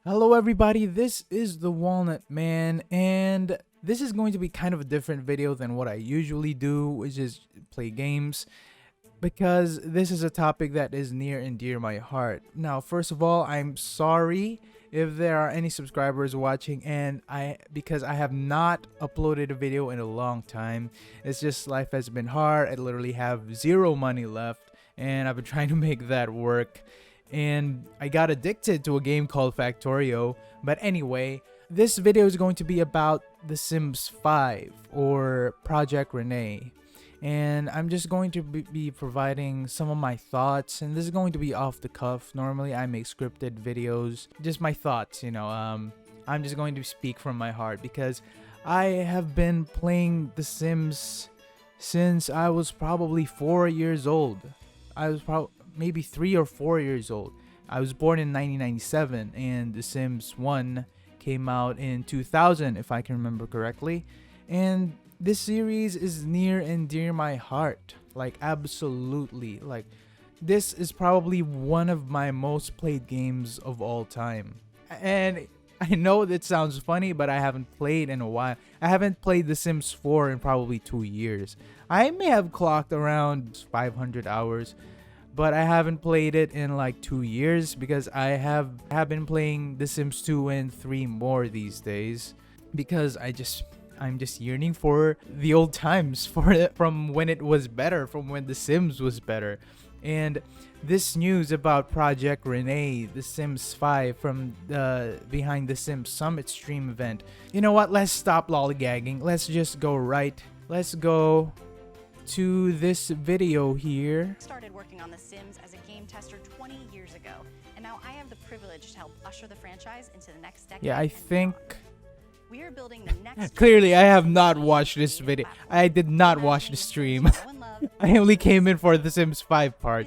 Hello everybody, this is the Walnut Man, and this is going to be kind of a different video than what I usually do, which is play games, because this is a topic that is near and dear my heart. Now, first of all, I'm sorry if there are any subscribers watching, and because I have not uploaded a video in a long time. It's just life has been hard. I literally have zero money left, and I've been trying to make that work, and I got addicted to a game called Factorio. But anyway, this video is going to be about The Sims 5 or Project Rene. And I'm just going to be providing some of my thoughts, and this is going to be off the cuff. Normally I make scripted videos, just my thoughts, I'm just going to speak from my heart because I have been playing The Sims since I was probably 4 years old. I was probably maybe 3 or 4 years old. I was born in 1997, and The Sims 1 came out in 2000, if I can remember correctly. And this series is near and dear my heart. Like, absolutely. Like, this is probably one of my most played games of all time. And I know that sounds funny, but I haven't played in a while. I haven't played The Sims 4 in probably 2 years. I may have clocked around 500 hours, but I haven't played it in like 2 years because I have been playing The Sims 2 and 3 more these days because I'm just yearning for the old times, from when it was better, from when The Sims was better. And this news about Project Rene, The Sims 5 from the Behind the Sims Summit stream event. You know what? Let's stop lollygagging. Let's just go right. Let's go to this video here. Started working on The Sims as a game tester 20 years ago, and now I have the privilege to help usher the franchise into the next decade. Yeah, I think we are building the next. Clearly, I have not watched this video. I did not watch the stream. I only came in for The Sims 5 part.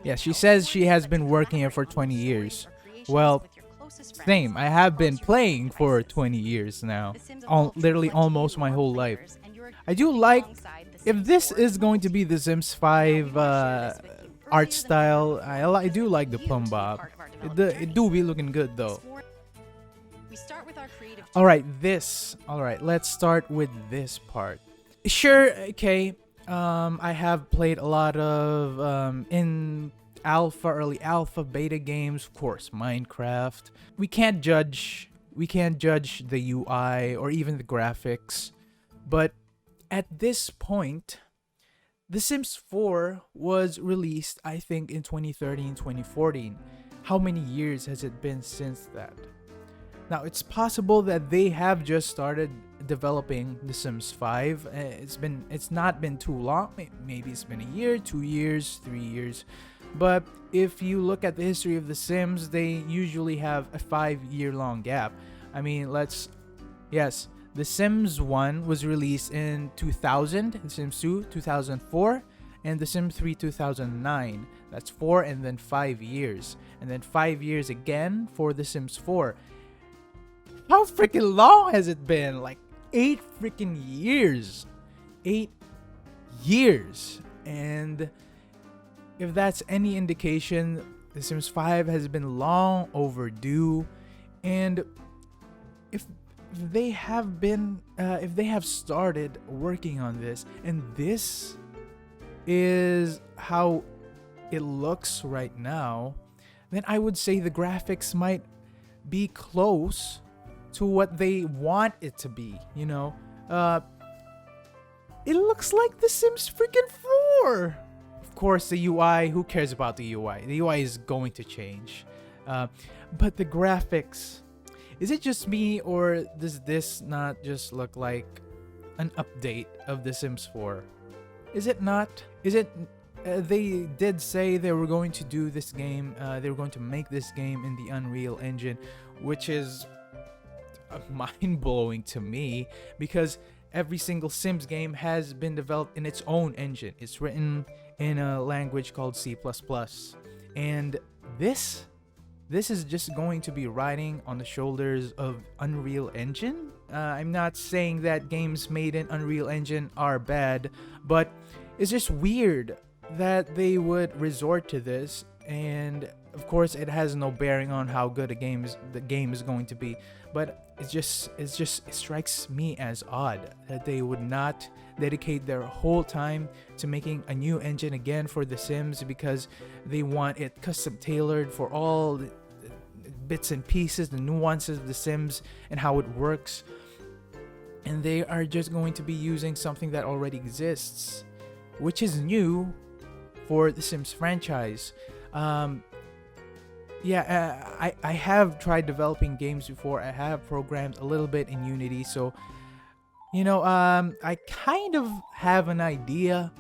Yeah, she says she has been working here for 20 years. Well, same. I have been playing for 20 years now. Literally almost my whole life. I do like, if this is going to be The Sims 5 art style, I do like the plumb bob. It do be looking good though. Alright, let's start with this part. Sure, okay. I have played a lot of in early alpha, beta games, of course, Minecraft. We can't judge the UI or even the graphics, but at this point, The Sims 4 was released, I think, in 2013, 2014. How many years has it been since that? Now, it's possible that they have just started developing The Sims 5. It's not been too long. Maybe it's been a year, 2 years, 3 years. But if you look at the history of The Sims, they usually have a 5-year-long gap. I mean, yes, The Sims 1 was released in 2000, The Sims 2, 2004, and The Sims 3, 2009. That's 4 and then 5 years. And then 5 years again for The Sims 4. How freaking long has it been? Like 8 freaking years. 8 years. And if that's any indication, The Sims 5 has been long overdue. And if they have started working on this, and this is how it looks right now, then I would say the graphics might be close to what they want it to be, it looks like The Sims freaking 4. Of course, the UI, who cares about the UI? The UI is going to change. But the graphics, is it just me, or does this not just look like an update of The Sims 4? Is it not? Is it? They did say they were going to do this game, they were going to make this game in the Unreal Engine, which is mind-blowing to me because every single Sims game has been developed in its own engine. It's written in a language called C++. And this is just going to be riding on the shoulders of Unreal Engine. I'm not saying that games made in Unreal Engine are bad, but it's just weird that they would resort to this. And Of course, it has no bearing on how good the game is going to be, but it strikes me as odd that they would not dedicate their whole time to making a new engine again for The Sims because they want it custom tailored for all the bits and pieces, the nuances of The Sims and how it works. And they are just going to be using something that already exists, which is new for the Sims franchise. I have tried developing games before. I have programmed a little bit in Unity, so I kind of have an idea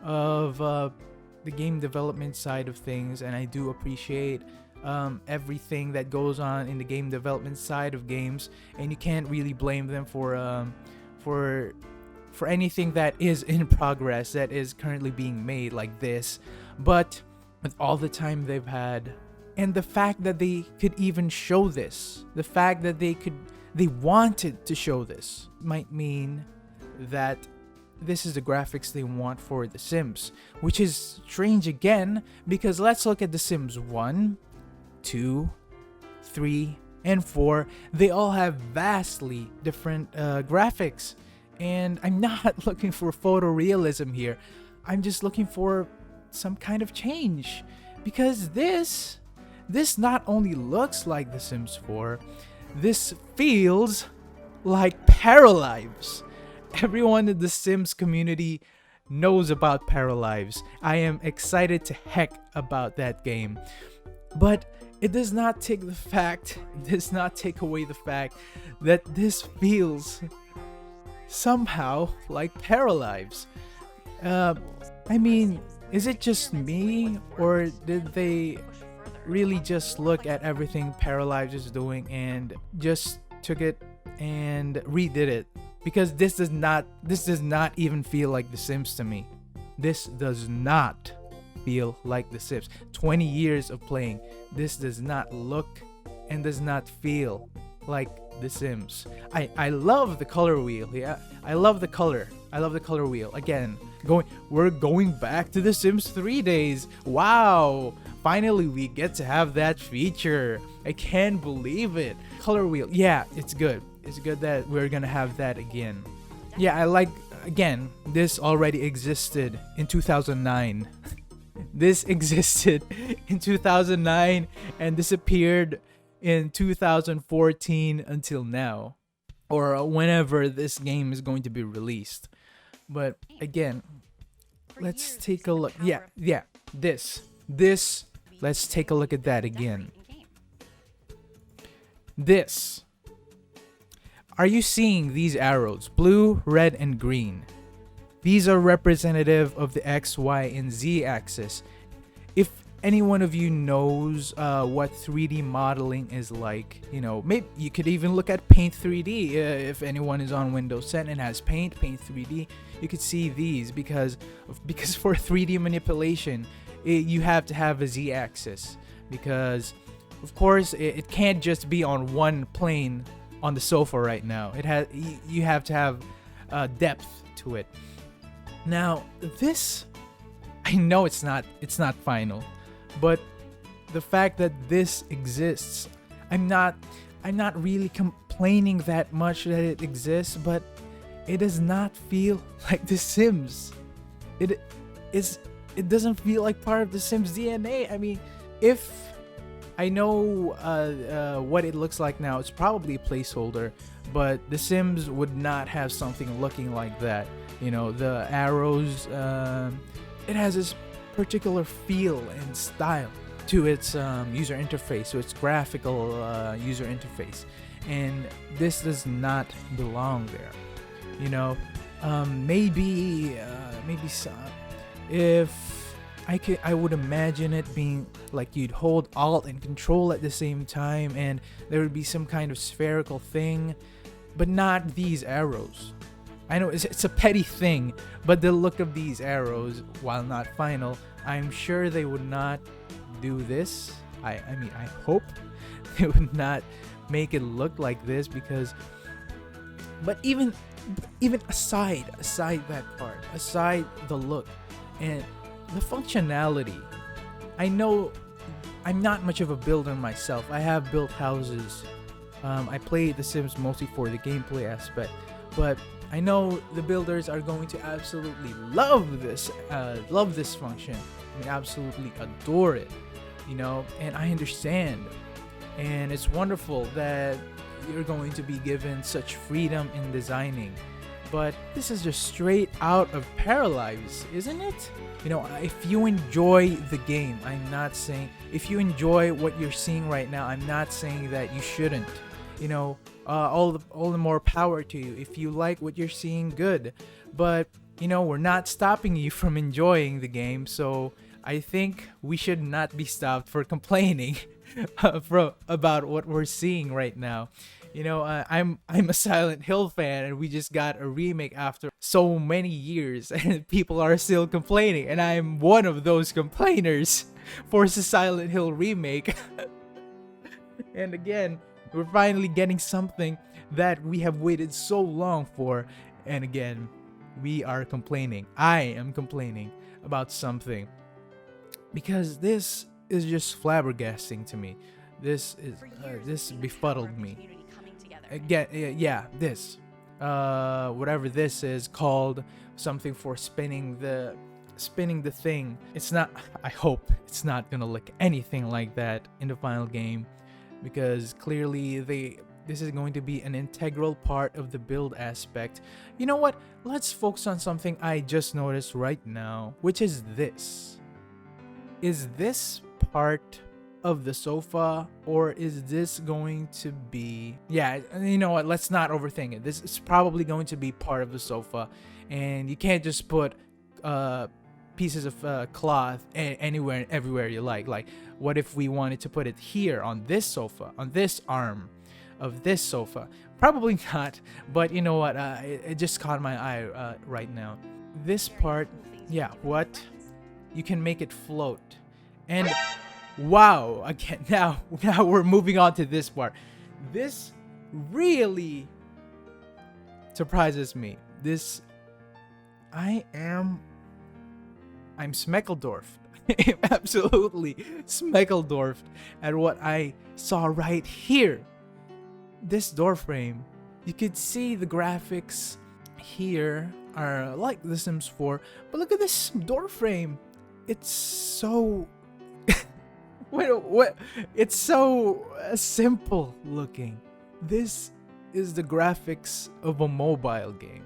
of the game development side of things, and I do appreciate everything that goes on in the game development side of games, and you can't really blame them for anything that is in progress, that is currently being made like this. But with all the time they've had, and the fact that they could even show this, the fact that they wanted to show this, might mean that this is the graphics they want for The Sims, which is strange again, because let's look at The Sims 1, 2, 3, and 4. They all have vastly different graphics, and I'm not looking for photorealism here. I'm just looking for some kind of change, because this not only looks like The Sims 4, this feels like Paralives. Everyone in the Sims community knows about Paralives. I am excited to heck about that game. But it does not take away the fact that this feels somehow like Paralives. I mean, is it just me, or did they really just look at everything Paralives is doing and just took it and redid it? Because this does not even feel like The Sims to me. This does not feel like The Sims. 20 years of playing, this does not look and does not feel like The Sims. I love the color wheel. Yeah, I love the color wheel. Again, we're going back to The Sims 3 days. Wow, finally we get to have that feature. I can't believe it. Color wheel, yeah, it's good. It's good that we're gonna have that again. Yeah, I like, again, this already existed in 2009. This existed in 2009 and disappeared in 2014 until now, or whenever this game is going to be released. But again, let's take a look. Yeah, this. Let's take a look at that again. This. Are you seeing these arrows? Blue, red, and green. These are representative of the X, Y, and Z axis. If any one of you knows what 3D modeling is like, maybe you could even look at Paint 3D. If anyone is on Windows 10 and has Paint 3D, you could see these because for 3D manipulation, you have to have a Z axis, because of course it can't just be on one plane on the sofa right now. You have to have depth to it. Now this, I know it's not final, but the fact that this exists, I'm not really complaining that much that it exists, but it does not feel like The Sims. It doesn't feel like part of The Sims DNA. I mean, if I know what it looks like now, it's probably a placeholder, but The Sims would not have something looking like that. The arrows, it has this particular feel and style to its user interface, so its graphical user interface, and this does not belong there. Maybe some, if I would imagine it being like you'd hold Alt and Control at the same time, and there would be some kind of spherical thing, but not these arrows. I know it's a petty thing, but the look of these arrows, while not final, I'm sure they would not do this. I mean, I hope they would not make it look like this, because, but even aside that part, aside the look and the functionality, I know I'm not much of a builder myself. I have built houses. I play The Sims mostly for the gameplay aspect, but I know the builders are going to absolutely love this function. I mean, absolutely adore it, and I understand. And it's wonderful that you're going to be given such freedom in designing. But this is just straight out of Paralyze, isn't it? If you enjoy the game, I'm not saying, if you enjoy what you're seeing right now, I'm not saying that you shouldn't. All the more power to you. If you like what you're seeing, good. But, we're not stopping you from enjoying the game, so I think we should not be stopped for complaining about what we're seeing right now. I'm a Silent Hill fan, and we just got a remake after so many years, and people are still complaining, and I'm one of those complainers for the Silent Hill remake. And again, we're finally getting something that we have waited so long for, and again, we are complaining. I am complaining about something because this is just flabbergasting to me. This befuddled me. Again, yeah, this, whatever this is called, something for spinning the thing. It's not. I hope it's not gonna look anything like that in the final game, because clearly this is going to be an integral part of the build aspect. You know what? Let's focus on something I just noticed right now, which is this. Is this part of the sofa, or is this going to be, yeah, you know what, let's not overthink it. This is probably going to be part of the sofa, and you can't just put pieces of cloth anywhere and everywhere you like. What if we wanted to put it here on this sofa, on this arm of this sofa? Probably not, but you know what, it just caught my eye right now. This part, yeah, what, you can make it float. And wow, again, now we're moving on to this part. This really surprises me. I'm Smeckledorfed. I'm absolutely Smeckledorfed at what I saw right here. This door frame, you could see the graphics here are like The Sims 4, but look at this door frame. It's so what? It's so simple looking. This is the graphics of a mobile game.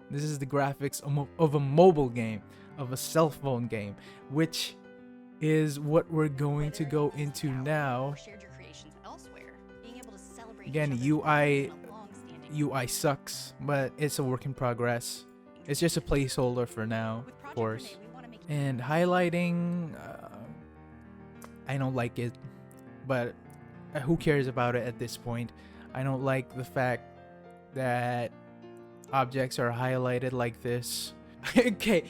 This is the graphics of a mobile game, of a cell phone game, which is what we're going to go into now. Again, UI sucks, but it's a work in progress. It's just a placeholder for now, of course. And highlighting, I don't like it, but who cares about it at this point? I don't like the fact that objects are highlighted like this. Okay,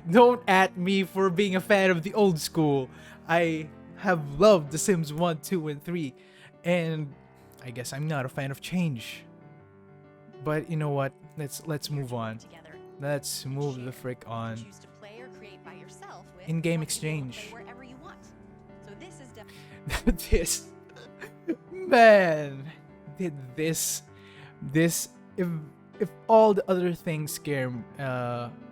don't at me for being a fan of the old school. I have loved The Sims 1, 2, and 3, and I guess I'm not a fan of change. But you know what? Let's move on. Let's move the frick on. In-game exchange. This, man, did this if all the other things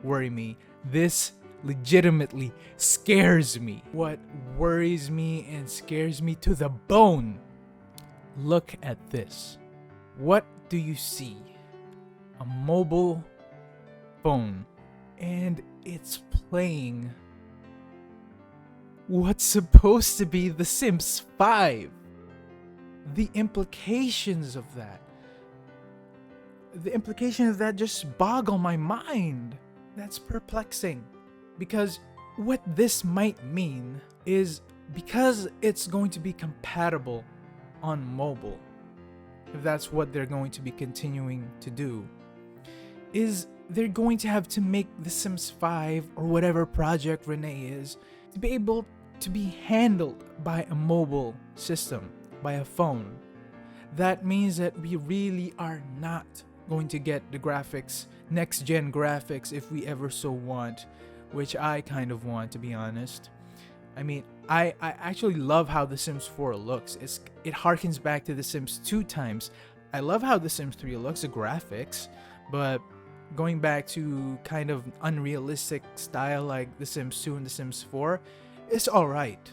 worry me, this legitimately scares me. What worries me and scares me to the bone. Look at this. What do you see? A mobile phone, and it's playing what's supposed to be The Sims 5. The implications of that. The implications of that just boggle my mind. That's perplexing. Because what this might mean is, because it's going to be compatible on mobile, if that's what they're going to be continuing to do, is they're going to have to make The Sims 5 or whatever project Rene is to be able to be handled by a mobile system, by a phone. That means that we really are not going to get the graphics, next gen graphics, if we ever so want, which I kind of want, to be honest. I mean, I actually love how The Sims 4 looks. It harkens back to The Sims 2 times. I love how The Sims 3 looks, the graphics, but going back to kind of unrealistic style like The Sims 2 and The Sims 4, it's alright.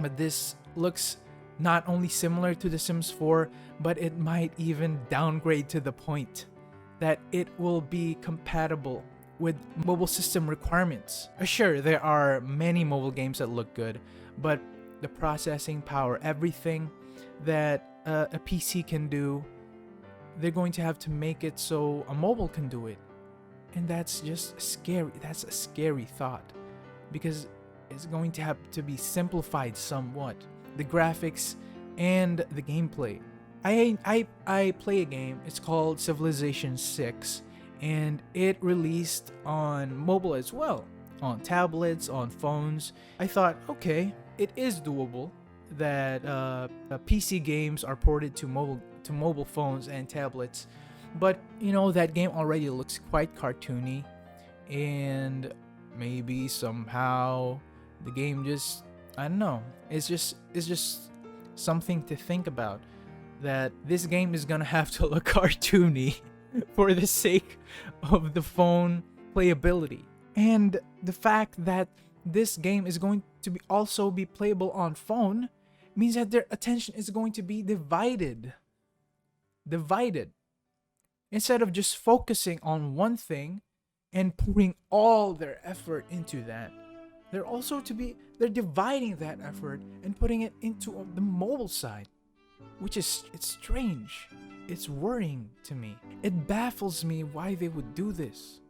But this looks not only similar to The Sims 4, but it might even downgrade to the point that it will be compatible with mobile system requirements. Sure, there are many mobile games that look good, but the processing power, everything that a PC can do, they're going to have to make it so a mobile can do it. And that's just scary. That's a scary thought, because it's going to have to be simplified somewhat. The graphics and the gameplay. I play a game, it's called Civilization 6, and it released on mobile as well, on tablets, on phones. I thought, okay, it is doable that PC games are ported to mobile phones and tablets, but you know, that game already looks quite cartoony, and maybe somehow the game just, I don't know, it's just something to think about, that this game is gonna have to look cartoony for the sake of the phone playability. And the fact that this game is going to be also be playable on phone means that their attention is going to be divided. Instead of just focusing on one thing and pouring all their effort into that, they're dividing that effort and putting it into the mobile side, which is, it's strange. It's worrying to me. It baffles me why they would do this.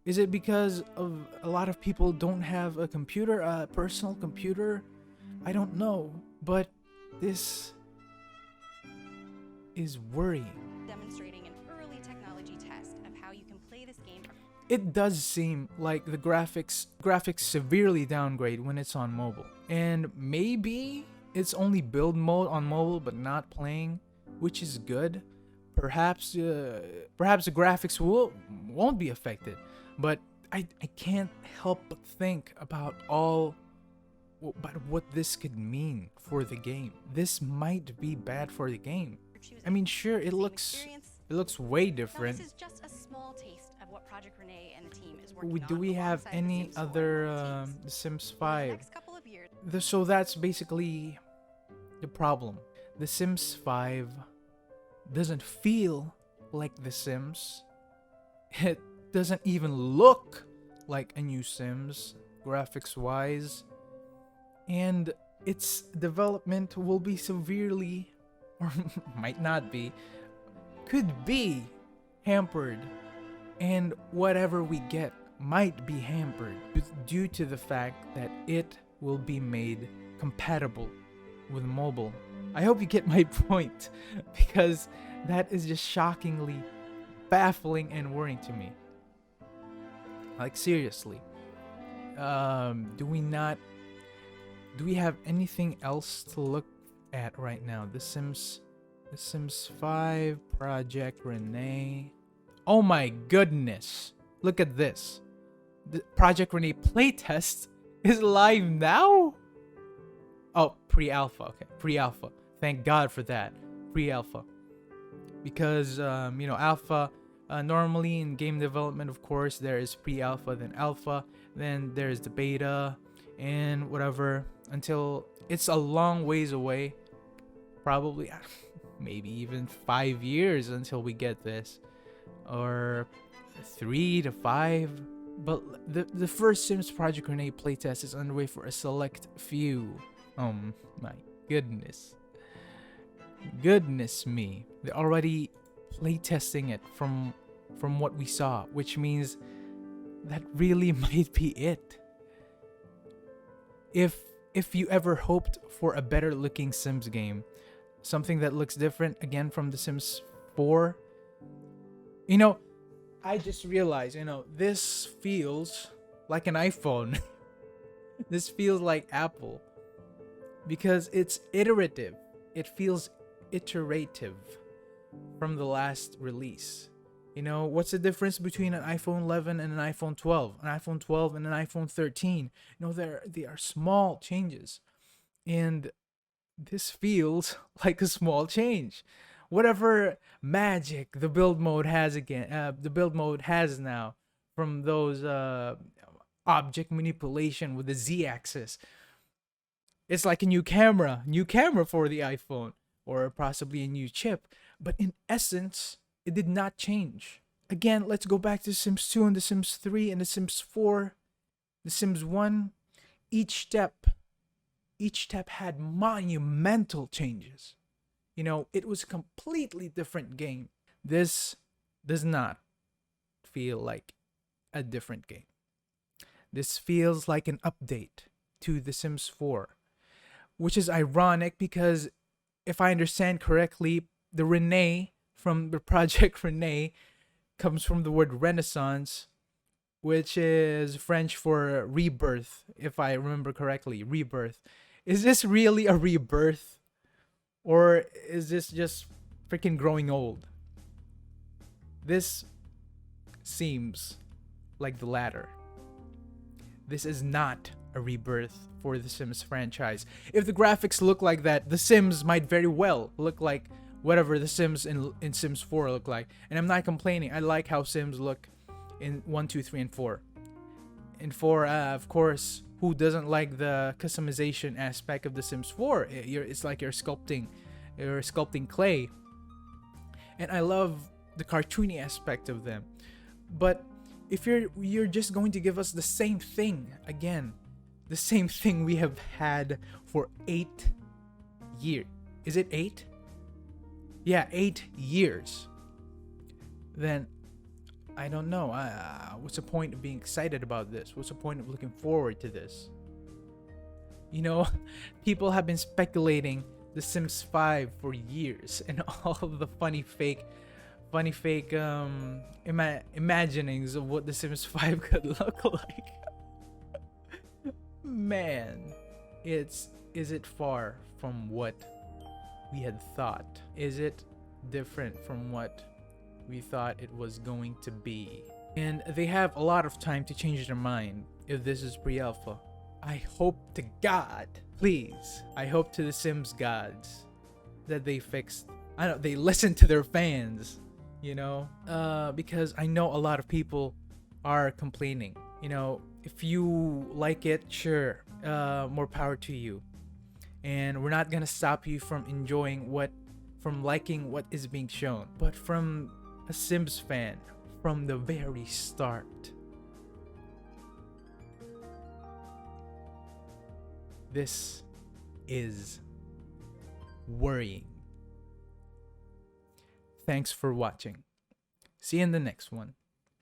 Is it because of a lot of people don't have a computer, a personal computer? I don't know, but this is worrying. Demonstrating an early technology test of how you can play this game. It does seem like the graphics severely downgrade when it's on mobile. And maybe it's only build mode on mobile but not playing, which is good. Perhaps the graphics won't be affected, but I can't help but think about what this could mean for the game. This might be bad for the game. I mean, sure, it looks way different. Now, this is just a small taste of what Project Rene and the team is working Do on we have alongside any The Sims 4 other teams. The Sims For the 5? next couple of years, So that's basically the problem. The Sims 5 doesn't feel like The Sims. It doesn't even look like a new Sims, graphics wise. And its development will be severely, or might not be, could be hampered. And whatever we get might be hampered due to the fact that it will be made compatible with mobile. I hope you get my point, because that is just shockingly baffling and worrying to me. Like, seriously. Do we have anything else to look at right now? The Sims 5, Project Rene. Oh my goodness. Look at this. The Project Rene playtest is live now? Oh, pre-alpha. Okay, pre-alpha. Thank God for that. Pre-alpha. Because, alpha, normally in game development, of course, there is pre-alpha, then alpha, then there's the beta, and whatever, until it's a long ways away. Probably, maybe even 5 years until we get this. Or 3 to 5. But the first Sims Project Rene playtest is underway for a select few. Oh my goodness. Goodness me. They're already playtesting it from what we saw, which means that really might be it. If you ever hoped for a better looking Sims game, something that looks different again from The Sims 4, I just realized, this feels like an iPhone. This feels like Apple, because it's iterative. It feels iterative from the last release. You know, what's the difference between an iPhone 11 and an iPhone 12, an iPhone 12 and an iPhone 13? You know, they are small changes, and this feels like a small change. Whatever magic the build mode has the build mode has now from those object manipulation with the Z-axis, it's like a new camera for the iPhone, or possibly a new chip. But in essence, it did not change. Again, let's go back to Sims 2 and the Sims 3 and the Sims 4, the Sims 1. Each step, each step had monumental changes. You know, it was a completely different game. This does not feel like a different game. This feels like an update to The Sims 4, which is ironic because if I understand correctly, the Rene from the project Rene comes from the word Renaissance, which is French for rebirth, if I remember correctly. Rebirth. Is this really a rebirth? Or is this just freaking growing old? This seems like the latter. This is not a rebirth for the Sims franchise. If the graphics look like that, the Sims might very well look like whatever the Sims in Sims 4 look like. And I'm not complaining. I like how Sims look in 1, 2, 3, and 4. In 4, of course, who doesn't like the customization aspect of the Sims 4? It's like you're sculpting clay. And I love the cartoony aspect of them. But if you're just going to give us the same thing again, the same thing we have had for 8 years. Is it 8? Yeah, 8 years. Then I don't know. What's the point of being excited about this? What's the point of looking forward to this? You know, people have been speculating The Sims 5 for years, and all of the funny fake imaginings of what The Sims 5 could look like. Man, is it far from what we had thought? Is it different from what we thought it was going to be? And they have a lot of time to change their mind if this is pre-alpha. I hope to God, please, I hope to the Sims gods that they fixed. They listen to their fans, you know, because I know a lot of people are complaining. You know, if you like it, sure, more power to you. And we're not gonna stop you from liking what is being shown. But from a Sims fan, from the very start, this is worrying. Thanks for watching. See you in the next one.